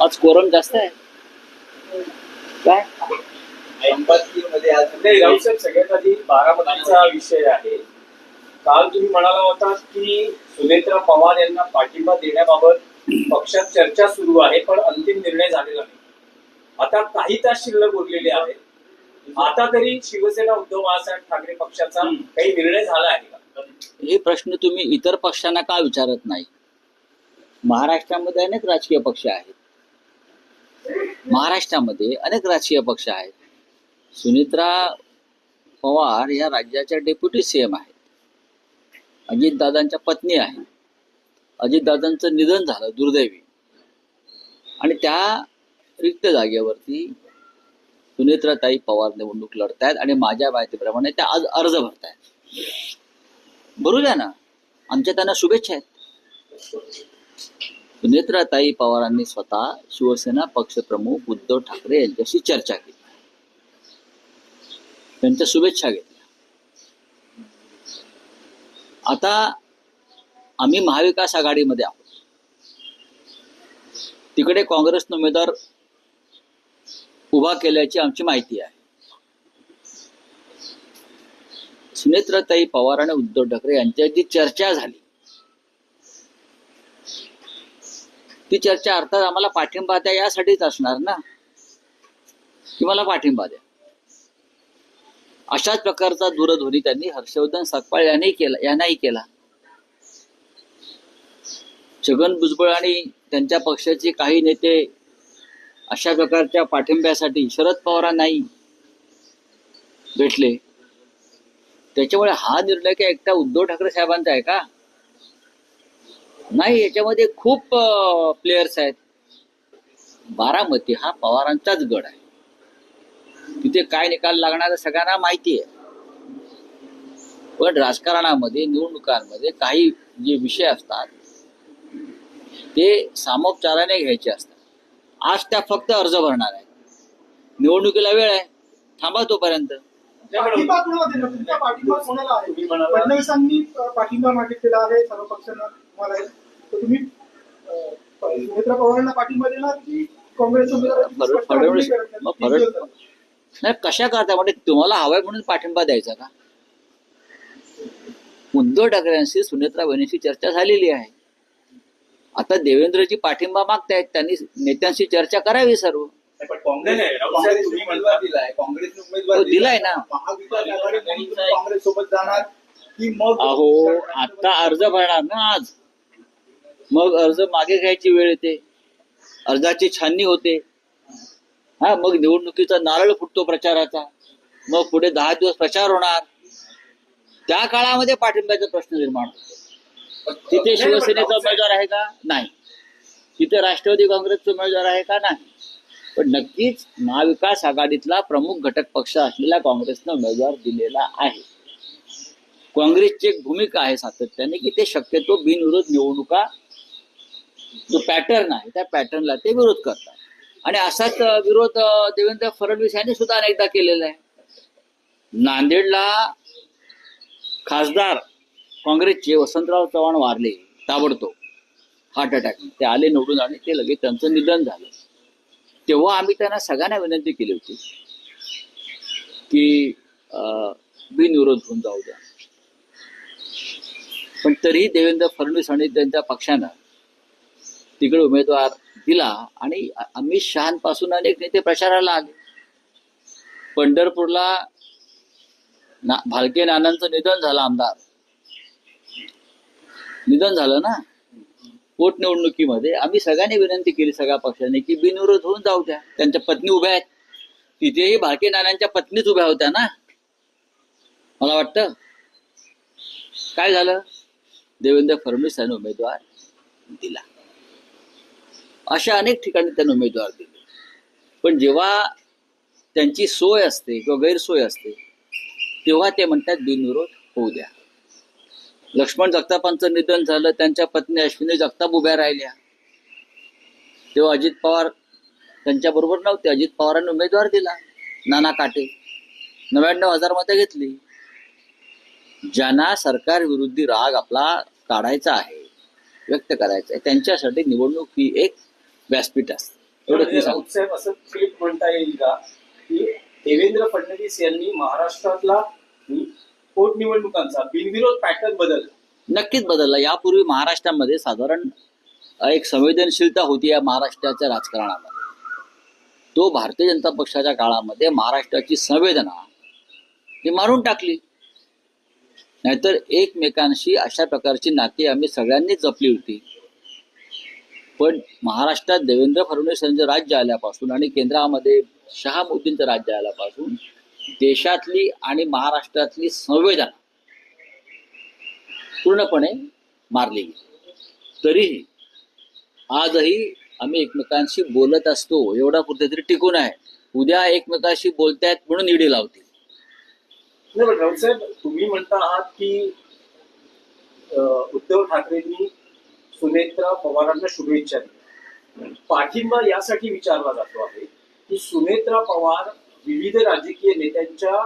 आज कोरम जास्त आहे काय? संपत्तीमध्ये आज नाही राऊसाहेब, सगळ्यात आधी बारामतीचा विषय आहे. काल तुम्ही म्हणाला होता की सुनेत्रा पवार यांना पाठिंबा देण्याबाबत पक्षात चर्चा सुरू आहे, पण अंतिम निर्णय झालेला नाही. आता काही तास शिल्लक उरलेले आहेत. आता तरी शिवसेना उद्धव बाळासाहेब ठाकरे पक्षाचा काही निर्णय झाला आहे का? हे प्रश्न तुम्ही इतर पक्षांना का विचारत नाही? महाराष्ट्रामध्ये अनेक राजकीय पक्ष आहेत. महाराष्ट्रामध्ये अनेक राजकीय पक्ष आहेत. सुनेत्रा पवार या राज्याच्या डेप्युटी सीएम आहेत. अजितदादांच्या पत्नी आहेत. अजितदादांचं निधन झालं दुर्दैवी, आणि त्या रिक्त जागेवरती सुनेत्राताई पवार निवडणूक लढतायत आणि माझ्या माहितीप्रमाणे त्या आज अर्ज भरतायत. भरू द्या ना, आमच्या त्यांना शुभेच्छा आहेत. सुनेत्राताई पवारांनी स्वतः शिवसेना पक्षप्रमुख उद्धव ठाकरे यांच्याशी चर्चा केली, त्यांच्या शुभेच्छा घेतल्या. आता आम्ही महाविकास आघाडीमध्ये आहोत. तिकडे काँग्रेसनं उमेदवार उभा केल्याची आमची माहिती आहे. सुनेत्राताई पवार आणि उद्धव ठाकरे यांच्यात जी चर्चा झाली, ती चर्चा अर्थात आम्हाला पाठिंबा द्या यासाठीच असणार ना, की मला पाठिंबा द्या. अशाच प्रकारचा दूरध्वनी त्यांनी हर्षवर्धन सकपाळ यांनाही केला. छगन भुजबळ आणि त्यांच्या पक्षाचे काही नेते अशा प्रकारच्या पाठिंब्यासाठी शरद पवारांनाही भेटले. त्याच्यामुळे हा निर्णय काय एकटा उद्धव ठाकरे साहेबांचा आहे का? नाही, याच्यामध्ये खूप प्लेयर्स आहेत. बारामती हा पवारांचाच गड आहे. तिथे काय निकाल लागणार सगळ्यांना माहिती आहे. पण राजकारणामध्ये, निवडणुकांमध्ये काही जे विषय असतात ते सामोपचाराने घ्यायचे असतात. आज त्या फक्त अर्ज भरणार आहेत. निवडणुकीला वेळ आहे, थांबा तोपर्यंत. पाठिंबा कोणाला देणार? तुमचा पाठिंबा कोणाला आहे? फडणवीसांनी पाठिंबा मागितलेला आहे सर्व पक्षांना. तुम्हाला तर तुम्ही सुनेत्रा पवारांना पाठिंबा देणार की काँग्रेस फडणवीस नाही कशा करता? म्हणजे तुम्हाला हवाय म्हणून पाठिंबा द्यायचा का? उद्धव ठाकरेंशी सुनेत्रा बहिणीशी चर्चा झालेली आहे. आता देवेंद्रजी पाठिंबा मागतायत, त्यांनी नेत्यांशी चर्चा करावी सर्व. पण काँग्रेसने उमेदवार दिलाय, काँग्रेसने उमेदवार दिलाय ना. महाविकास आघाडी म्हणून तुम्ही काँग्रेस सोबत जाणार की मग? अहो, आता अर्ज भरणार ना आज, मग अर्ज मागे घ्यायची वेळ येते, अर्जाची छाननी होते. हा, मग निवडणुकीचा नारळ फुटतो प्रचाराचा, मग पुढे 10 दिवस प्रचार होणार. त्या काळामध्ये पाठिंब्याचा प्रश्न निर्माण होतो. तिथे शिवसेनेचा उमेदवार आहे का? नाही. तिथे राष्ट्रवादी काँग्रेसचा उमेदवार आहे का? नाही. पण नक्कीच महाविकास आघाडीतला प्रमुख घटक पक्ष असलेला काँग्रेसनं उमेदवार दिलेला आहे. काँग्रेसची एक भूमिका आहे सातत्याने की ते शक्यतो बिनविरोध निवडणुका, जो पॅटर्न आहे त्या पॅटर्नला ते विरोध करतात. आणि असाच विरोध देवेंद्र फडणवीस यांनी सुद्धा अनेकदा केलेला आहे. नांदेडला खासदार काँग्रेसचे वसंतराव चव्हाण वारले ताबडतोब हार्ट अटॅकने. ते आले निवडून आणि ते लगेच त्यांचं निधन झालं. तेव्हा आम्ही त्यांना सगळ्यांना विनंती केली होती की बिनविरोध होऊन जाऊ द्या. पण तरीही देवेंद्र फडणवीस आणि त्यांच्या पक्षानं तिकडे उमेदवार दिला आणि अमित शहापासून अनेक नेते प्रचाराला आले. पंढरपूरला भालके नानांचं निधन झालं, आमदार निधन झालं ना पोटनिवडणुकीमध्ये. आम्ही सगळ्यांनी विनंती केली सगळ्या पक्षांनी की बिनविरोध होऊन जाऊ द्या. त्यांच्या पत्नी उभ्या आहेत, तिथेही भालके नानांच्या पत्नीच उभ्या होत्या ना. मला वाटतं काय झालं, देवेंद्र फडणवीस यांनी उमेदवार दिला. अशा अनेक ठिकाणी त्यांनी उमेदवार दिले. पण जेव्हा त्यांची सोय असते किंवा गैरसोय असते तेव्हा ते म्हणतात बिनविरोध होऊ द्या. लक्ष्मण जगतापांचं निधन झालं, त्यांच्या पत्नी अश्विनी जगताप उभ्या राहिल्या. तेव्हा अजित पवार त्यांच्याबरोबर नव्हते. अजित पवारांनी उमेदवार दिला, नाना काटे. 99,000 मतं घेतली. ज्यांना सरकार विरुद्धी राग आपला काढायचा आहे, व्यक्त करायचा आहे, त्यांच्यासाठी निवडणूक ही एक व्यासपीठ असते. एवढंच मी म्हणजे सांगतो. राऊत साहेब असं थेट म्हणता येईल का की देवेंद्र फडणवीस यांनी महाराष्ट्रातला पोटनिवडणुकांचा बिनविरोध पॅटर्न बदलला? नक्कीच बदलला. यापूर्वी महाराष्ट्रामध्ये साधारण एक संवेदनशीलता होती या महाराष्ट्राच्या राजकारणामध्ये. तो भारतीय जनता पक्षाच्या काळामध्ये महाराष्ट्राची संवेदना ही मारून टाकली. नाहीतर एकमेकांशी अशा प्रकारची नाती आम्ही सगळ्यांनीच जपली होती. पण महाराष्ट्रात देवेंद्र फडणवीस यांचं राज्य आल्यापासून आणि केंद्रामध्ये शहा मोदींचं राज्य आल्यापासून देशातली आणि महाराष्ट्रातली संवेदना पूर्णपणे मारली गेली. तरीही आजही आम्ही एकमेकांशी बोलत असतो, एवढा कुठेतरी टिकून आहे. उद्या एकमेकांशी बोलतायत म्हणून ईडी लावतील. नाही पण राऊत साहेब, तुम्ही म्हणता आहात की उद्धव ठाकरेंनी सुनेत्रा पवारांना शुभेच्छा दिल्या. पाठिंबा यासाठी विचारला जातो आहे की सुनेत्रा पवार विविध राजकीय नेत्यांच्या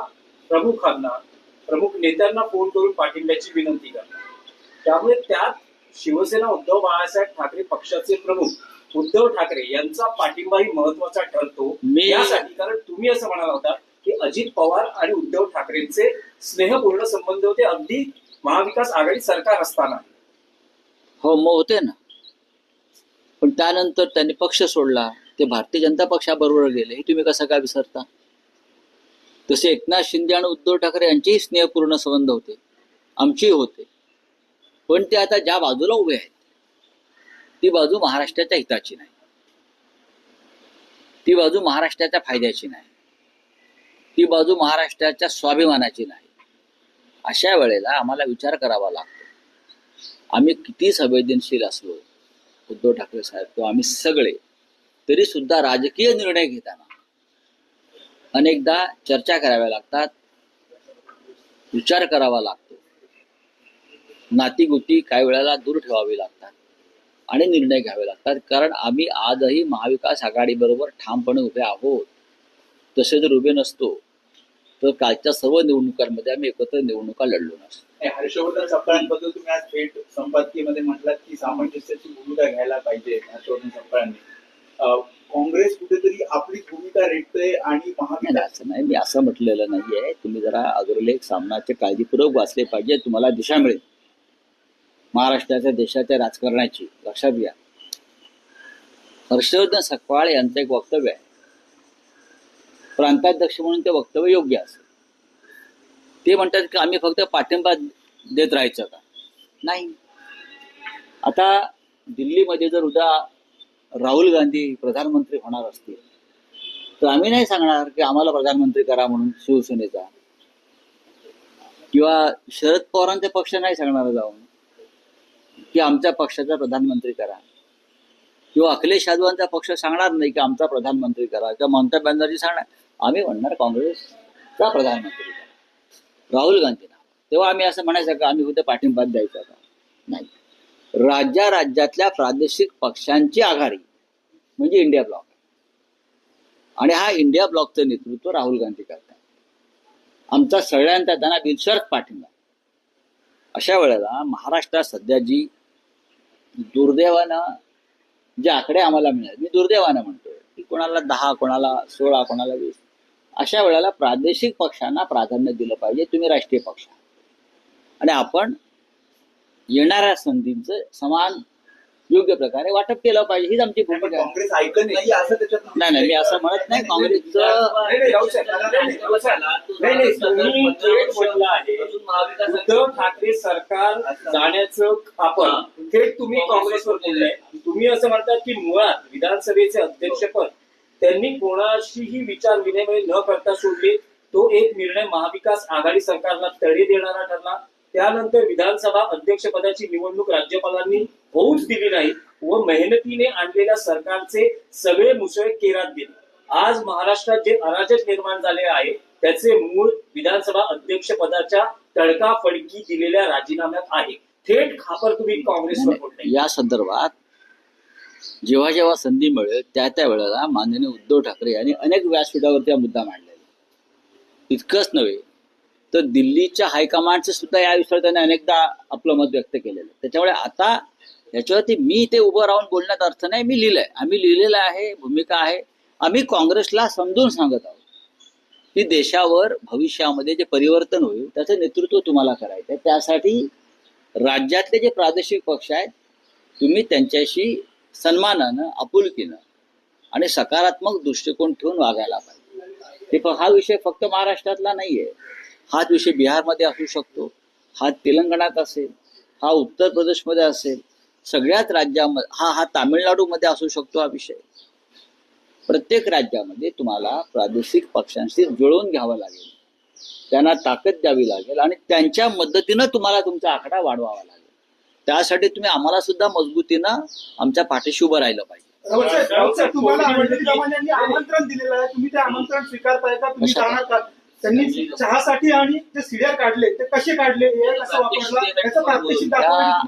प्रमुख नेत्यांना फोन करून पाठिंब्याची विनंती करतात. त्यामुळे त्यात शिवसेना उद्धव बाळासाहेब ठाकरे पक्षाचे प्रमुख उद्धव ठाकरे यांचा पाठिंबाही महत्वाचा ठरतो. यासाठी कारण तुम्ही असं म्हणाला होता की अजित पवार आणि उद्धव ठाकरेंचे स्नेहपूर्ण संबंध होते अगदी महाविकास आघाडी सरकार असताना. हो, मग होते ना. पण त्यानंतर त्यांनी पक्ष सोडला, ते भारतीय जनता पक्षाबरोबर गेले. हे तुम्ही कसं काय विसरता? तसे एकनाथ शिंदे आणि उद्धव ठाकरे यांचेही स्नेहपूर्ण संबंध होते, आमचेही होते. पण ते आता ज्या बाजूला उभे आहेत ती बाजू महाराष्ट्राच्या हिताची नाही, ती बाजू महाराष्ट्राच्या फायद्याची नाही, ती बाजू महाराष्ट्राच्या स्वाभिमानाची नाही. अशा वेळेला आम्हाला विचार करावा लागतो. आम्ही किती संवेदनशील असलो, उद्धव ठाकरे साहेब किंवा आम्ही सगळे, तरी सुद्धा राजकीय निर्णय घेताना अनेकदा चर्चा कराव्या लागतात, विचार करावा लागतो, नातीगुती काही वेळेला दूर ठेवावी लागतात आणि निर्णय घ्यावे लागतात. कारण आम्ही आजही महाविकास आघाडीबरोबर ठामपणे उभे आहोत. तसे जर उभे नसतो तर कालच्या सर्व निवडणुकांमध्ये आम्ही एकत्र निवडणुका लढलो नसतो. हर्षवर्धन सपकाळांबद्दल तुम्ही आज थेट संपादकीयमध्ये म्हटलात की सामंजस्याची भूमिका घ्यायला पाहिजे हर्षवर्धन सपकाळांनी. काँग्रेस कुठेतरी आपली भूमिका रेटते आणि महाविकास असं नाही, मी असं म्हटलेलं नाहीये. तुम्ही जरा अग्रलेख सामनाचे काळजीपूर्वक वाचले पाहिजे, तुम्हाला दिशा मिळेल महाराष्ट्राच्या देशाच्या राजकारणाची. लक्षात घ्या, हर्षवर्धन सकपाळ यांचं एक वक्तव्य आहे, प्रांताध्यक्ष म्हणून ते वक्तव्य योग्य असेल. ते म्हणतात की आम्ही फक्त पाठिंबा देत राहायचं का? नाही. आता दिल्लीमध्ये जर उद्या राहुल गांधी प्रधानमंत्री होणार असतील तर आम्ही नाही सांगणार की आम्हाला प्रधानमंत्री करा म्हणून शिवसेनेचा, किंवा शरद पवारांचा पक्ष नाही सांगणार जाऊन की आमच्या पक्षाचा प्रधानमंत्री करा, किंवा अखिलेश यादवांचा पक्ष सांगणार नाही की आमचा प्रधानमंत्री करा, किंवा ममता बॅनर्जी सांगणार. आम्ही म्हणणार काँग्रेसचा प्रधानमंत्री करा, राहुल गांधींना. तेव्हा आम्ही असं म्हणायचं का आम्ही उद्या पाठिंबा द्यायचा का? नाही. राज्यातल्या प्रादेशिक पक्षांची आघाडी म्हणजे इंडिया ब्लॉक, आणि हा इंडिया ब्लॉकचं नेतृत्व राहुल गांधी करतात. आमचा सगळ्यांचा त्यांना बिनशर्त पाठिंबा. अशा वेळेला महाराष्ट्रात सध्या जी दुर्दैवानं जे आकडे आम्हाला मिळाले, मी दुर्दैवानं म्हणतोय की कोणाला 10, कोणाला 16, कोणाला 20, अशा वेळेला प्रादेशिक पक्षांना प्राधान्य दिलं पाहिजे. तुम्ही राष्ट्रीय पक्ष आणि आपण येणाऱ्या संधींचं समान योग्य प्रकारे वाटप केलं पाहिजे, हीच आमची भूमिका आहे. काँग्रेस ऐकत नाही असं त्याच्यात नाही, मी असं म्हणत नाही. काँग्रेसचं तुम्ही थेट म्हटलं आहे उद्धव ठाकरे सरकार जाण्याचं आपण थेट तुम्ही काँग्रेसवर बोललाय. तुम्ही असं म्हणतात की मुळात विधानसभेचे अध्यक्षपद त्यांनी कोणाशीही विचार विनिमय न करता सोडले. तो एक निर्णय महाविकास आघाडी सरकारला तडे देणारा ठरला. त्यानंतर विधानसभा अध्यक्षपदाची निवडणूक राज्यपालांनी होऊच दिली नाही व मेहनतीने आणलेल्या सरकारचे सगळे मुसळे केरात गेले. आज महाराष्ट्रात जे अराजक निर्माण झाले आहे त्याचे मूळ विधानसभा अध्यक्षपदाच्या तडकाफडकी दिलेल्या राजीनाम्यात आहे. थेट खापर तुम्ही काँग्रेसवर बोलताय. या संदर्भात जेव्हा जेव्हा संधी मिळेल त्या वेळेला माननीय उद्धव ठाकरे यांनी अनेक व्यासपीठावरती हा मुद्दा मांडलेला. इतकंच नव्हे तर दिल्लीच्या हायकमांडचे सुद्धा या विषयावर त्याने अनेकदा आपलं मत व्यक्त केलेलं. त्याच्यामुळे आता याच्यावरती मी ते उभं राहून बोलण्यात अर्थ नाही. मी लिहिलंय, आम्ही लिहिलेलं आहे, भूमिका आहे. आम्ही काँग्रेसला समजून सांगत आहोत की देशावर भविष्यामध्ये जे परिवर्तन होईल त्याचं नेतृत्व तुम्हाला करायचं आहे. त्यासाठी राज्यातले जे प्रादेशिक पक्ष आहेत तुम्ही त्यांच्याशी सन्मानानं, आपुलकीनं आणि सकारात्मक दृष्टिकोन ठेवून वागायला पाहिजे. हा विषय फक्त महाराष्ट्रातला नाहीये. हाच विषय बिहारमध्ये असू शकतो, हा तेलंगणात असेल, हा उत्तर प्रदेशमध्ये असेल, सगळ्याच राज्यामध्ये हा तामिळनाडूमध्ये असू शकतो. हा विषय प्रत्येक राज्यामध्ये तुम्हाला प्रादेशिक पक्षांशी जुळवून घ्यावं लागेल, त्यांना ताकद द्यावी लागेल आणि त्यांच्या मदतीनं तुम्हाला तुमचा आकडा वाढवावा लागेल. त्यासाठी तुम्ही आम्हाला सुद्धा मजबूतीनं आमच्या पाठीशी उभं राहिलं पाहिजे. राऊत साहेब, तुम्हाला यांनी आमंत्रण दिलेलं आहे, तुम्ही ते आमंत्रण स्वीकारताय का? तुम्ही जाणार का? त्यांनी चहासाठी आणि जे सीड्या काढले ते कसे काढले, हे कसं वापरला, याचं प्रात्यक्षिक दाखवण्यासाठी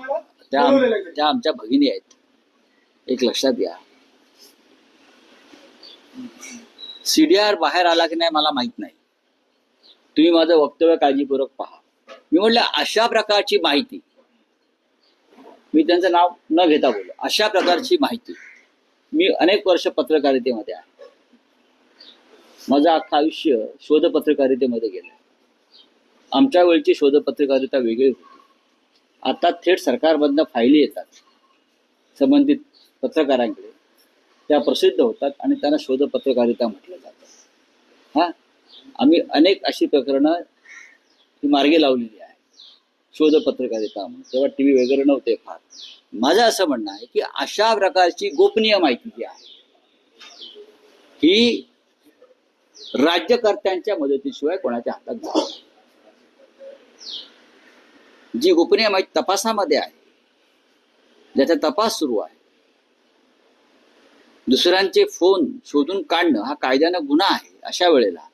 तुम्हाला बोलवलेलं आहे. त्या आमच्या भगिनी आहेत, एक लक्षात घ्या. सीडीआर बाहेर आला की नाही मला माहित नाही. तुम्ही माझं वक्तव्य काळजीपूर्वक पहा. मी म्हटलं अशा प्रकारची माहिती, मी त्यांचं नाव न घेता बोललो, अशा प्रकारची माहिती मी अनेक वर्ष पत्रकारितेमध्ये आहे. माझं अख्खं आयुष्य शोधपत्रकारितेमध्ये गेलं. आमच्या वेळची शोधपत्रकारिता वेगळी होती. आता थेट सरकारमधनं फायली येतात संबंधित पत्रकारांकडे, त्या प्रसिद्ध होतात आणि त्यांना शोधपत्रकारिता म्हटलं जातं. आम्ही अनेक अशी प्रकरणं मार्गी लावलेली आहे शोधपत्रकारिता म्हणून. तेव्हा TV वगैरे नव्हते फार. माझं असं म्हणणं आहे की अशा प्रकारची गोपनीय माहिती जी आहे ही राज्यकर्त्यांच्या मदतीशिवाय कोणाच्या हातात जात नाही. जी गोपनीय माहिती तपासामध्ये आहे, ज्याचा तपास सुरू आहे, दुसऱ्यांचे फोन शोधून काढणं हा कायद्यानं गुन्हा आहे. अशा वेळेला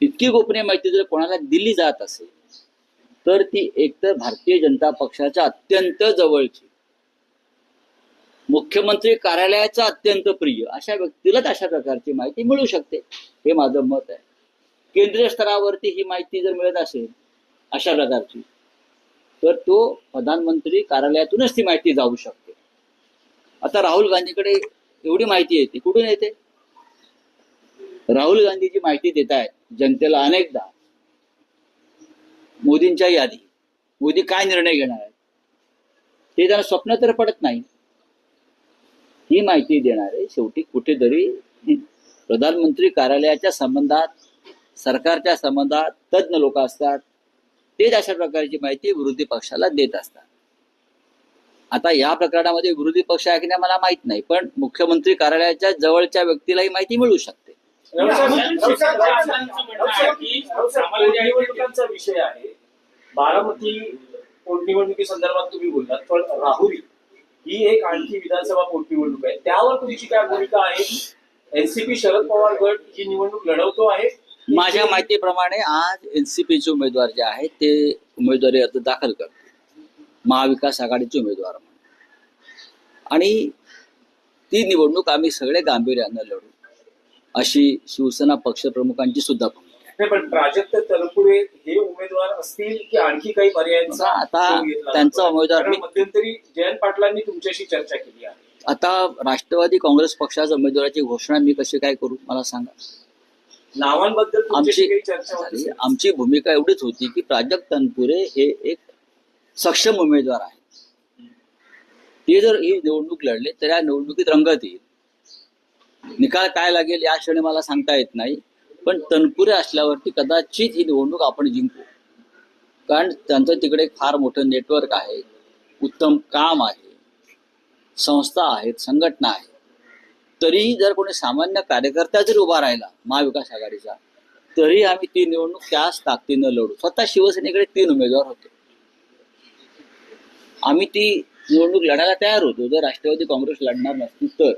इतकी गोपनीय माहिती जर कोणाला दिली जात असेल तर ती एकतर भारतीय जनता पक्षाच्या अत्यंत जवळची, मुख्यमंत्री कार्यालयाचा अत्यंत प्रिय अशा व्यक्तीलाच अशा प्रकारची माहिती मिळू शकते, हे माझं मत आहे. केंद्रीय स्तरावरती ही माहिती जर मिळत असेल अशा प्रकारची तर तो प्रधानमंत्री कार्यालयातूनच ती माहिती जाऊ शकते. आता राहुल गांधीकडे एवढी माहिती येते, कुठून येते? राहुल गांधी जी माहिती देत आहेत जनतेला अनेकदा, मोदींच्याही आधी, मोदी काय निर्णय घेणार आहेत ते त्यांना स्वप्न तर पडत नाही. ही माहिती देणारे शेवटी कुठेतरी प्रधानमंत्री कार्यालयाच्या संबंधात, सरकारच्या संबंधात तज्ञ लोक असतात. तेच अशा प्रकारची माहिती विरोधी पक्षाला देत असतात. आता या प्रकरणामध्ये विरोधी पक्ष आहे की नाही मला माहित नाही, पण मुख्यमंत्री कार्यालयाच्या जवळच्या व्यक्तीला ही माहिती मिळू शकते. निवडणुकांचा विषय आहे. बारामती पोटनिवडणुकी संदर्भात तुम्ही बोललात, पण राहुरी ही एक आणखी विधानसभा पोटनिवडणूक आहे, त्यावर तुमची काय भूमिका आहे? एनसीपी शरद पवार गट ही निवडणूक लढवतो आहे. माझ्या माहितीप्रमाणे आज एनसीपीचे उमेदवार जे आहेत ते उमेदवारी अर्ज दाखल करतात, महाविकास आघाडीचे उमेदवार म्हणून. आणि ती निवडणूक आम्ही सगळे गांभीर्यानं लढू अशी शिवसेना पक्षप्रमुखांची सुद्धा भूमिका आहे. पण प्राजक्त तनपुरे हे उमेदवार असतील की आणखी काही पर्यायांचा आता त्यांचा उमेदवार मध्यंतरी जयंत पाटलांनी तुमच्याशी चर्चा केली आहे. आता राष्ट्रवादी काँग्रेस पक्षाच्या उमेदवाराची घोषणा मी कशी काय करू मला सांगा. नावांबद्दल तुमच्याशी काही चर्चा होती? आमची भूमिका एवढीच होती की प्राजक्त तनपुरे हे एक सक्षम उमेदवार आहे. ते जर ही निवडणूक लढले तर या निवडणुकीत रंगत येईल. निकाल काय लागेल या क्षणी मला सांगता येत नाही, पण तनपुरे असल्यावरती कदाचित ही निवडणूक आपण जिंकू. कारण त्यांचं तिकडे फार मोठं नेटवर्क आहे, उत्तम काम आहे, संस्था आहेत, संघटना आहे. तरीही जर कोणी सामान्य कार्यकर्ता जरी उभा राहिला महाविकास आघाडीचा तरी आम्ही ती निवडणूक त्याच ताकदीनं लढू. स्वतः शिवसेनेकडे 3 उमेदवार होते, आम्ही ती निवडणूक लढायला तयार होतो. जर राष्ट्रवादी काँग्रेस लढणार नसती तर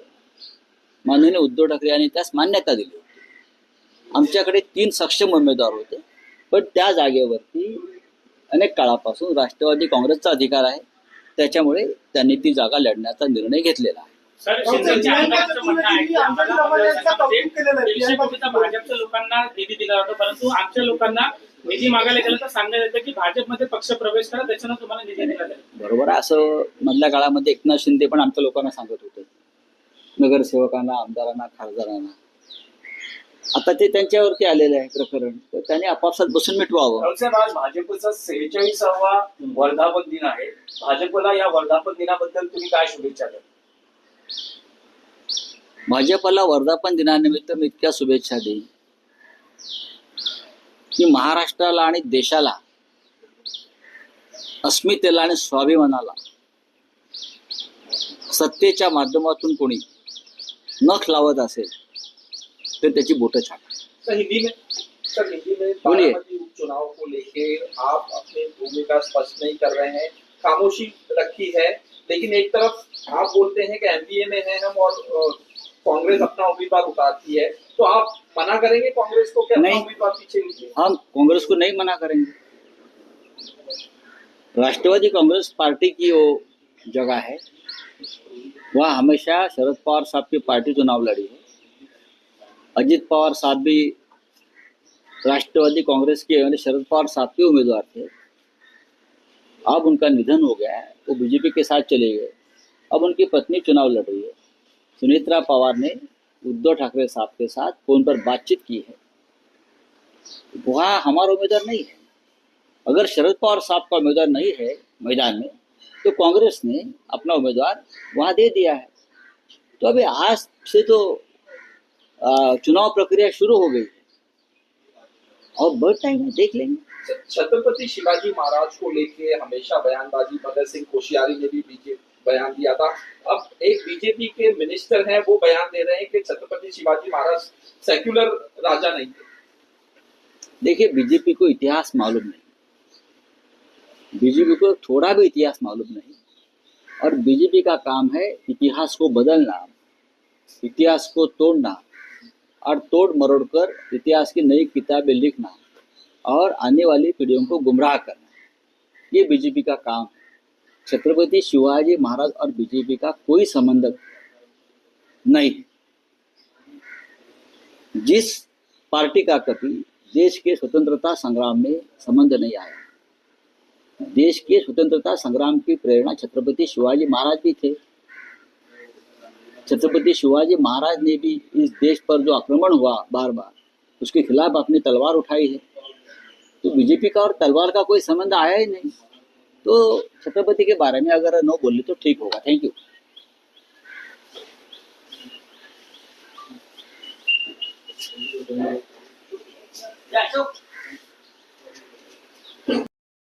माननीय उद्धव ठाकरे यांनी त्यास मान्यता दिली होती. आमच्याकडे 3 सक्षम उमेदवार होते, पण त्या जागेवरती अनेक काळापासून राष्ट्रवादी काँग्रेसचा अधिकार आहे, त्याच्यामुळे त्यांनी ती जागा लढण्याचा निर्णय घेतलेला आहे. भाजपच्या लोकांना निधी दिला जातो, परंतु आमच्या लोकांना निधी मागायला गेलं तर सांगण्यात येतं की भाजपमध्ये पक्ष प्रवेश करा, त्याच्यानं तुम्हाला निधी दिला जाईल. बरोबर आहे. असं मधल्या काळामध्ये एकनाथ शिंदे पण आमच्या लोकांना सांगत होते, नगरसेवकांना, आमदारांना, खासदारांना. आता ते त्यांच्यावरती आलेलं आहे प्रकरण, तर त्यांनी आपापसात बसून मिटवावं. राहुल साहेब, आज भाजपचा 46वा वर्धापन दिन आहे. भाजपला या वर्धापन दिनाबद्दल तुम्ही काय शुभेच्छा द्याल? भाजपला वर्धापन दिनानिमित्त मी इतक्या शुभेच्छा देईन की महाराष्ट्राला आणि देशाला, अस्मितेला आणि स्वाभिमानाला सत्तेच्या माध्यमातून कोणी नख लावत असेल तर त्याची बोटं छाटा. सर हिंदी में बोलिए। बारामती उपचुनाव को लेके आप अपनी भूमिका स्पष्ट नहीं कर रहे हैं, खामोशी रखी है, लेकिन एक तरफ आप बोलते हैं कि एनडीए में है हम और कांग्रेस अपना उम्मीदवार उतारती है, तो आप मना करेंगे कांग्रेस को कि अपना नहीं। उम्मीदवार पीछे लीजिए? हम कांग्रेस को नहीं मना करेंगे. राष्ट्रवादी कांग्रेस पार्टी की वो जगह है, वह हमेशा शरद पवार साहब की पार्टी चुनाव लड़ी है. अजित पवार साहब भी राष्ट्रवादी कांग्रेस के यानी शरद पवार साहब के उम्मीदवार थे. अब उनका निधन हो गया है, वो बीजेपी के साथ चले गए. अब उनकी पत्नी चुनाव लड़ रही है. सुनेत्रा पवार ने उद्धव ठाकरे साहब के साथ फोन पर बातचीत की है. वहाँ हमारा उम्मीदवार नहीं है. अगर शरद पवार साहब का उम्मीदवार नहीं है मैदान में, तो कांग्रेस ने अपना उम्मीदवार वहाँ दे दिया है. तो अभी आज से तो चुनाव प्रक्रिया शुरू हो गई और बहुत टाइम है, देख लेंगे. छत्रपति शिवाजी महाराज को लेके हमेशा बयानबाजी, भगत सिंह कोश्यारी ने भी बीजेपी बयान दिया था. अब एक बीजेपी के मिनिस्टर हैं, वो बयान दे रहे हैं कि छत्रपति शिवाजी महाराज सेक्युलर राजा नहीं थे. देखिए, बीजेपी को इतिहास मालूम नहीं, बीजेपी को थोड़ा भी इतिहास मालूम नहीं. और बीजेपी का काम है इतिहास को बदलना, इतिहास को तोड़ना और तोड़ मरोड़ कर इतिहास की नई किताबें लिखना और आने वाली पीढ़ियों को गुमराह करना. ये बीजेपी का काम है. छत्रपति शिवाजी महाराज और बीजेपी का कोई संबंध नहीं. जिस पार्टी का कभी देश के स्वतंत्रता संग्राम में संबंध नहीं आया, देश के स्वतंत्रता संग्राम की प्रेरणा छत्रपति शिवाजी महाराज भी थे. छत्रपति शिवाजी महाराज ने भी इस देश पर जो आक्रमण हुआ बार बार, उसके खिलाफ अपनी तलवार उठाई है. तो बीजेपी का और तलवार का कोई संबंध आया ही नहीं. तो छत्रपति के बारे में अगर नो बोले तो ठीक होगा. Thank you.